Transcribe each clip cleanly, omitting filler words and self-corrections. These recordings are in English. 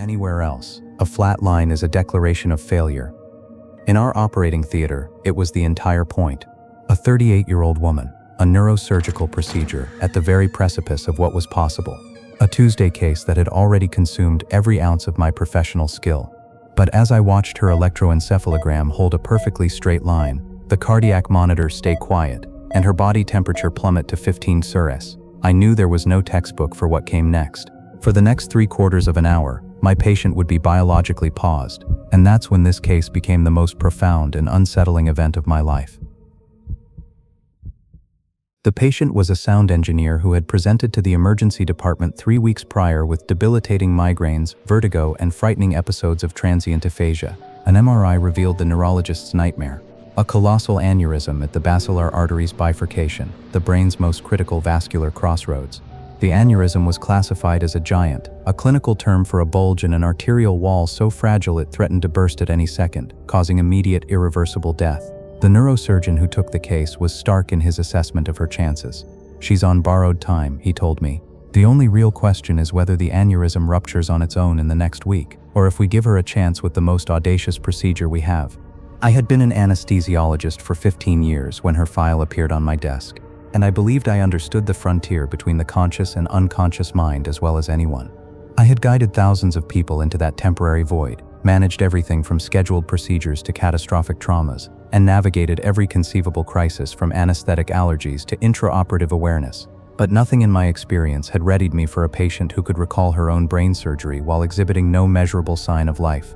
Anywhere else, a flat line is a declaration of failure. In our operating theater, it was the entire point. A 38-year-old woman, a neurosurgical procedure at the very precipice of what was possible. A Tuesday case that had already consumed every ounce of my professional skill. But as I watched her electroencephalogram hold a perfectly straight line, the cardiac monitor stay quiet, and her body temperature plummet to 15 Celsius, I knew there was no textbook for what came next. For the next 3/4 of an hour, my patient would be biologically paused, and that's when this case became the most profound and unsettling event of my life. The patient was a sound engineer who had presented to the emergency department 3 weeks prior with debilitating migraines, vertigo, and frightening episodes of transient aphasia. An MRI revealed the neurologist's nightmare. A colossal aneurysm at the basilar artery's bifurcation, the brain's most critical vascular crossroads. The aneurysm was classified as a giant, a clinical term for a bulge in an arterial wall so fragile it threatened to burst at any second, causing immediate, irreversible death. The neurosurgeon who took the case was stark in his assessment of her chances. "She's on borrowed time," he told me. "The only real question is whether the aneurysm ruptures on its own in the next week, or if we give her a chance with the most audacious procedure we have." I had been an anesthesiologist for 15 years when her file appeared on my desk, and I believed I understood the frontier between the conscious and unconscious mind as well as anyone. I had guided thousands of people into that temporary void, managed everything from scheduled procedures to catastrophic traumas, and navigated every conceivable crisis from anesthetic allergies to intraoperative awareness. But nothing in my experience had readied me for a patient who could recall her own brain surgery while exhibiting no measurable sign of life.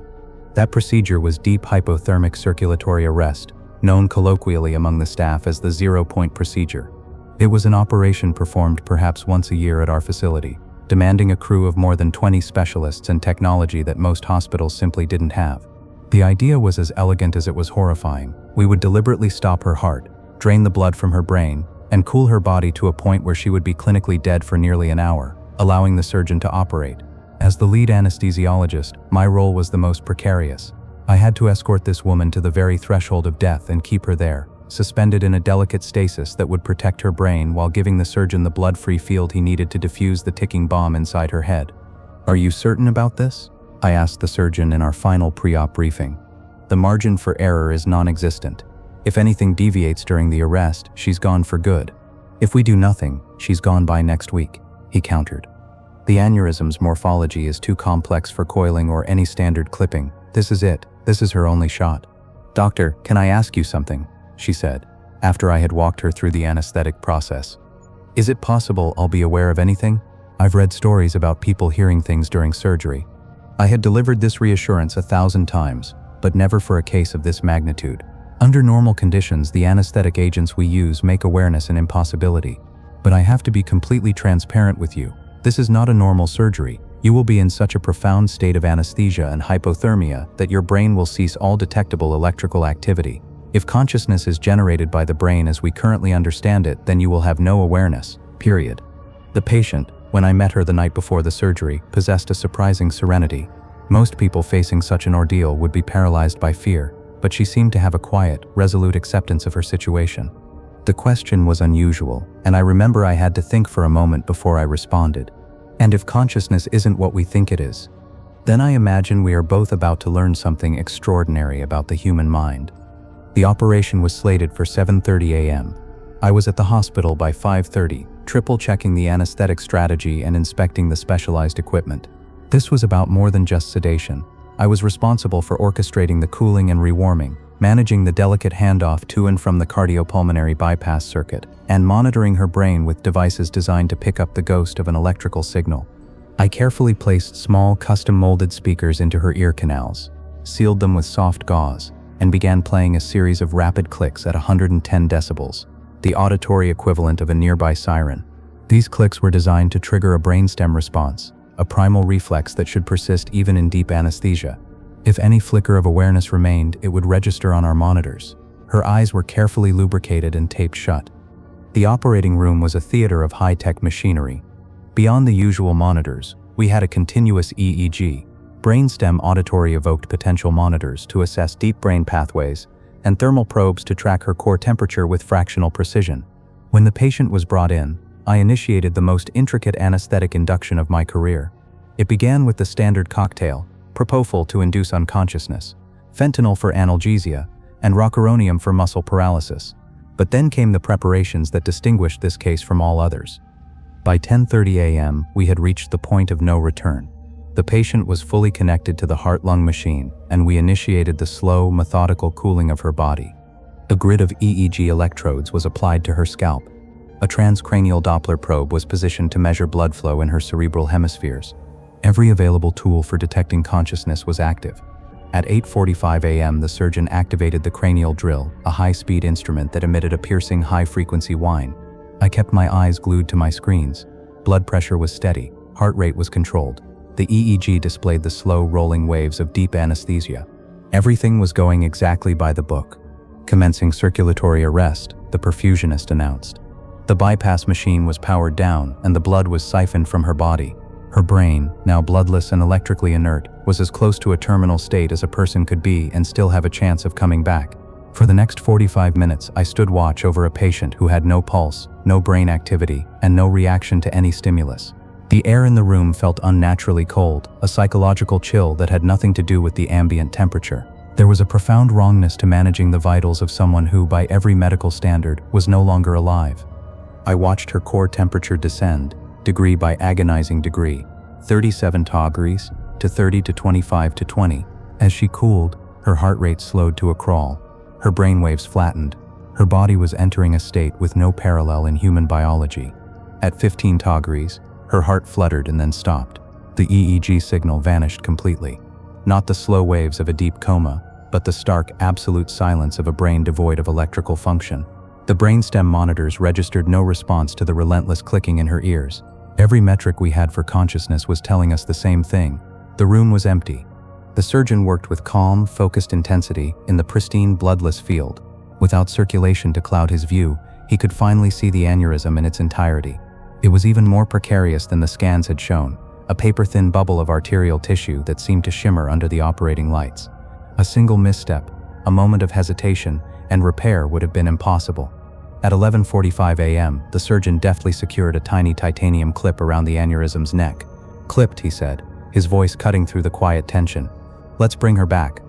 That procedure was deep hypothermic circulatory arrest, known colloquially among the staff as the 0-point procedure. It was an operation performed perhaps once a year at our facility, demanding a crew of more than 20 specialists and technology that most hospitals simply didn't have. The idea was as elegant as it was horrifying. We would deliberately stop her heart, drain the blood from her brain, and cool her body to a point where she would be clinically dead for nearly an hour, allowing the surgeon to operate. As the lead anesthesiologist, my role was the most precarious. I had to escort this woman to the very threshold of death and keep her there, suspended in a delicate stasis that would protect her brain while giving the surgeon the blood-free field he needed to defuse the ticking bomb inside her head. "Are you certain about this?" I asked the surgeon in our final pre-op briefing. "The margin for error is non-existent. If anything deviates during the arrest, she's gone for good. If we do nothing, she's gone by next week," he countered. "The aneurysm's morphology is too complex for coiling or any standard clipping. This is it. This is her only shot." "Doctor, can I ask you something?" she said, after I had walked her through the anesthetic process. "Is it possible I'll be aware of anything? I've read stories about people hearing things during surgery." I had delivered this reassurance 1,000 times, but never for a case of this magnitude. Under normal conditions, the anesthetic agents we use make awareness an impossibility. But I have to be completely transparent with you. This is not a normal surgery. You will be in such a profound state of anesthesia and hypothermia that your brain will cease all detectable electrical activity. If consciousness is generated by the brain as we currently understand it, then you will have no awareness, period. The patient, when I met her the night before the surgery, possessed a surprising serenity. Most people facing such an ordeal would be paralyzed by fear, but she seemed to have a quiet, resolute acceptance of her situation. The question was unusual, and I remember I had to think for a moment before I responded. "And if consciousness isn't what we think it is?" Then I imagine we are both about to learn something extraordinary about the human mind. The operation was slated for 7:30 a.m. I was at the hospital by 5:30, triple-checking the anesthetic strategy and inspecting the specialized equipment. This was about more than just sedation. I was responsible for orchestrating the cooling and rewarming, managing the delicate handoff to and from the cardiopulmonary bypass circuit, and monitoring her brain with devices designed to pick up the ghost of an electrical signal. I carefully placed small, custom-molded speakers into her ear canals, sealed them with soft gauze, and began playing a series of rapid clicks at 110 decibels, the auditory equivalent of a nearby siren. These clicks were designed to trigger a brainstem response, a primal reflex that should persist even in deep anesthesia. If any flicker of awareness remained, it would register on our monitors. Her eyes were carefully lubricated and taped shut. The operating room was a theater of high-tech machinery. Beyond the usual monitors, we had a continuous EEG, brainstem auditory evoked potential monitors to assess deep brain pathways, and thermal probes to track her core temperature with fractional precision. When the patient was brought in, I initiated the most intricate anesthetic induction of my career. It began with the standard cocktail: propofol to induce unconsciousness, fentanyl for analgesia, and rocuronium for muscle paralysis. But then came the preparations that distinguished this case from all others. By 10:30 a.m., we had reached the point of no return. The patient was fully connected to the heart-lung machine, and we initiated the slow, methodical cooling of her body. A grid of EEG electrodes was applied to her scalp. A transcranial Doppler probe was positioned to measure blood flow in her cerebral hemispheres. Every available tool for detecting consciousness was active. At 8:45 a.m., the surgeon activated the cranial drill, a high-speed instrument that emitted a piercing, high-frequency whine. I kept my eyes glued to my screens. Blood pressure was steady, heart rate was controlled. The EEG displayed the slow, rolling waves of deep anesthesia. Everything was going exactly by the book. Commencing circulatory arrest, the perfusionist announced. The bypass machine was powered down, and the blood was siphoned from her body. Her brain, now bloodless and electrically inert, was as close to a terminal state as a person could be and still have a chance of coming back. For the next 45 minutes, I stood watch over a patient who had no pulse, no brain activity, and no reaction to any stimulus. The air in the room felt unnaturally cold, a psychological chill that had nothing to do with the ambient temperature. There was a profound wrongness to managing the vitals of someone who, by every medical standard, was no longer alive. I watched her core temperature descend, degree by agonizing degree, 37 degrees to 30 to 25 to 20. As she cooled, her heart rate slowed to a crawl. Her brainwaves flattened. Her body was entering a state with no parallel in human biology. At 15 degrees, her heart fluttered and then stopped. The EEG signal vanished completely. Not the slow waves of a deep coma, but the stark, absolute silence of a brain devoid of electrical function. The brainstem monitors registered no response to the relentless clicking in her ears. Every metric we had for consciousness was telling us the same thing. The room was empty. The surgeon worked with calm, focused intensity in the pristine, bloodless field. Without circulation to cloud his view, he could finally see the aneurysm in its entirety. It was even more precarious than the scans had shown, a paper-thin bubble of arterial tissue that seemed to shimmer under the operating lights. A single misstep, a moment of hesitation, and repair would have been impossible. At 11:45 a.m., the surgeon deftly secured a tiny titanium clip around the aneurysm's neck. "Clipped," he said, his voice cutting through the quiet tension. "Let's bring her back."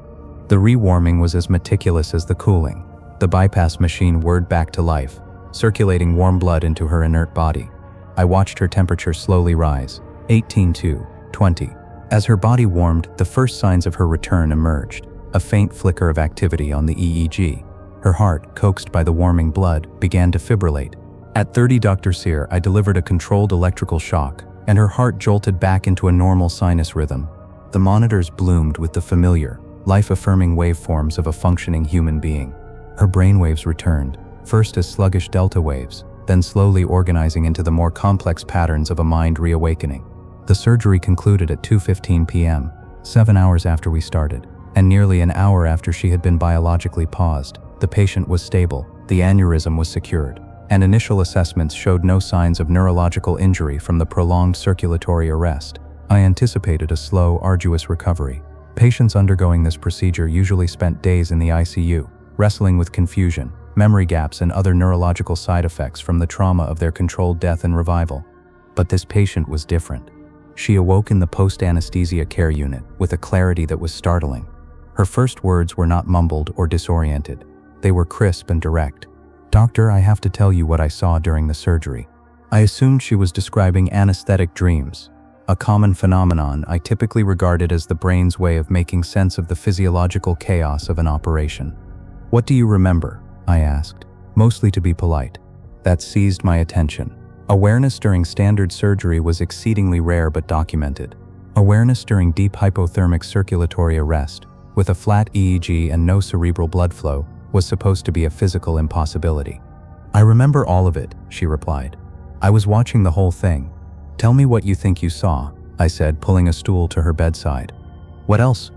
The rewarming was as meticulous as the cooling. The bypass machine whirred back to life, circulating warm blood into her inert body. I watched her temperature slowly rise, 18 to 20. As her body warmed, the first signs of her return emerged, a faint flicker of activity on the EEG. Her heart, coaxed by the warming blood, began to fibrillate. At 30 Dr. Sear, I delivered a controlled electrical shock, and her heart jolted back into a normal sinus rhythm. The monitors bloomed with the familiar, life-affirming waveforms of a functioning human being. Her brainwaves returned, first as sluggish delta waves, then slowly organizing into the more complex patterns of a mind reawakening. The surgery concluded at 2:15 p.m., 7 hours after we started, and nearly an hour after she had been biologically paused. The patient was stable, the aneurysm was secured, and initial assessments showed no signs of neurological injury from the prolonged circulatory arrest. I anticipated a slow, arduous recovery. Patients undergoing this procedure usually spent days in the ICU, wrestling with confusion, memory gaps, and other neurological side effects from the trauma of their controlled death and revival. But this patient was different. She awoke in the post-anesthesia care unit with a clarity that was startling. Her first words were not mumbled or disoriented. They were crisp and direct. "Doctor, I have to tell you what I saw during the surgery." I assumed she was describing anesthetic dreams, a common phenomenon I typically regarded as the brain's way of making sense of the physiological chaos of an operation. "What do you remember?" I asked, mostly to be polite. That seized my attention. Awareness during standard surgery was exceedingly rare but documented. Awareness during deep hypothermic circulatory arrest, with a flat EEG and no cerebral blood flow, was supposed to be a physical impossibility. "I remember all of it," she replied. "I was watching the whole thing." "Tell me what you think you saw," I said, pulling a stool to her bedside. "What else?"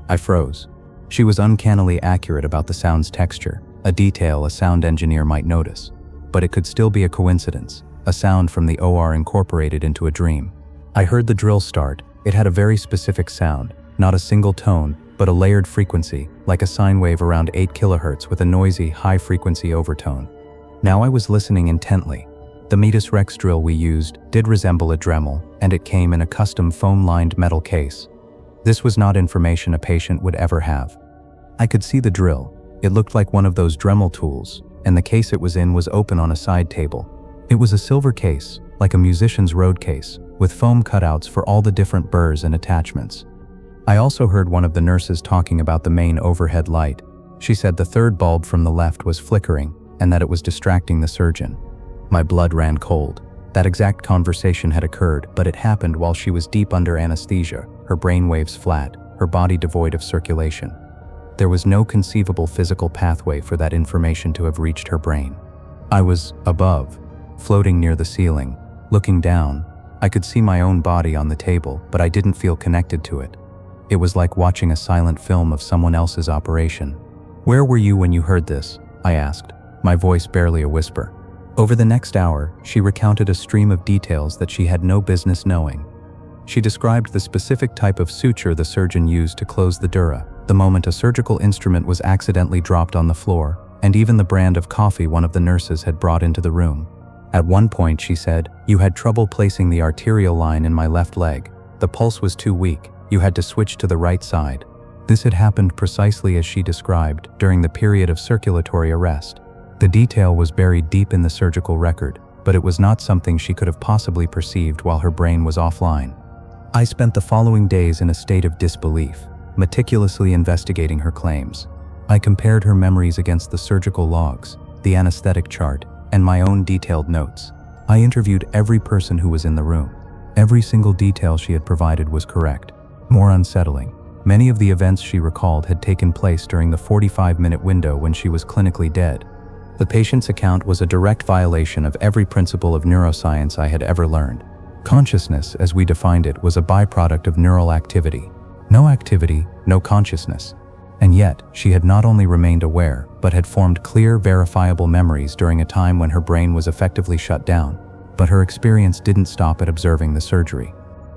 I froze. She was uncannily accurate about the sound's texture, a detail a sound engineer might notice. But it could still be a coincidence, a sound from the OR incorporated into a dream. I heard the drill start. It had a very specific sound, not a single tone, but a layered frequency, like a sine wave around 8 kHz with a noisy, high-frequency overtone. Now I was listening intently. The Metis Rex drill we used did resemble a Dremel, and it came in a custom foam-lined metal case. This was not information a patient would ever have. I could see the drill. It looked like one of those Dremel tools, and the case it was in was open on a side table. It was a silver case, like a musician's road case, with foam cutouts for all the different burrs and attachments. I also heard one of the nurses talking about the main overhead light. She said the third bulb from the left was flickering, and that it was distracting the surgeon. My blood ran cold. That exact conversation had occurred, but it happened while she was deep under anesthesia, her brainwaves flat, her body devoid of circulation. There was no conceivable physical pathway for that information to have reached her brain. I was above, floating near the ceiling. Looking down, I could see my own body on the table, but I didn't feel connected to it. It was like watching a silent film of someone else's operation. "Where were you when you heard this?" I asked, my voice barely a whisper. Over the next hour, she recounted a stream of details that she had no business knowing. She described the specific type of suture the surgeon used to close the dura, the moment a surgical instrument was accidentally dropped on the floor, and even the brand of coffee one of the nurses had brought into the room. At one point, she said, "You had trouble placing the arterial line in my left leg. The pulse was too weak. You had to switch to the right side." This had happened precisely as she described during the period of circulatory arrest. The detail was buried deep in the surgical record, but it was not something she could have possibly perceived while her brain was offline. I spent the following days in a state of disbelief, meticulously investigating her claims. I compared her memories against the surgical logs, the anesthetic chart, and my own detailed notes. I interviewed every person who was in the room. Every single detail she had provided was correct. More unsettling, many of the events she recalled had taken place during the 45-minute window when she was clinically dead. The patient's account was a direct violation of every principle of neuroscience I had ever learned. Consciousness, as we defined it, was a byproduct of neural activity. No activity, no consciousness. And yet, she had not only remained aware, but had formed clear, verifiable memories during a time when her brain was effectively shut down. But her experience didn't stop at observing the surgery.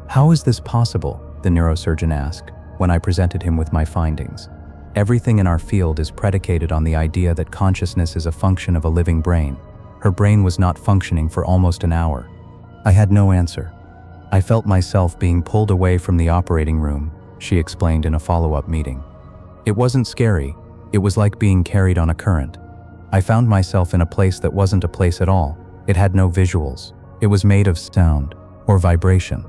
"How is this possible?" the neurosurgeon asked, when I presented him with my findings. "Everything in our field is predicated on the idea that consciousness is a function of a living brain." Her brain was not functioning for almost an hour. I had no answer. "I felt myself being pulled away from the operating room," she explained in a follow-up meeting. "It wasn't scary. It was like being carried on a current. I found myself in a place that wasn't a place at all. It had no visuals. It was made of sound or vibration."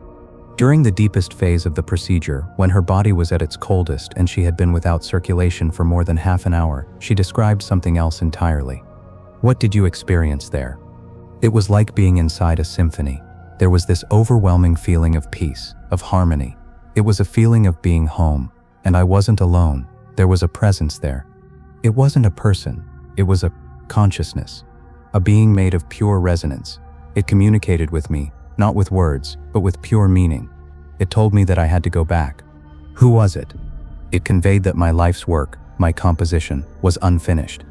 During the deepest phase of the procedure, when her body was at its coldest and she had been without circulation for more than half an hour, she described something else entirely. "What did you experience there?" "It was like being inside a symphony. There was this overwhelming feeling of peace, of harmony. It was a feeling of being home, and I wasn't alone. There was a presence there. It wasn't a person, it was a consciousness, a being made of pure resonance. It communicated with me, not with words, but with pure meaning. It told me that I had to go back." Who was it? "It conveyed that my life's work, my composition, was unfinished.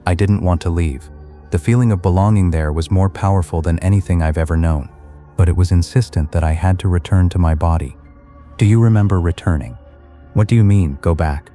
I didn't want to leave. The feeling of belonging there was more powerful than anything I've ever known. But it was insistent that I had to return to my body." "Do you remember returning?" "What do you mean, go back?"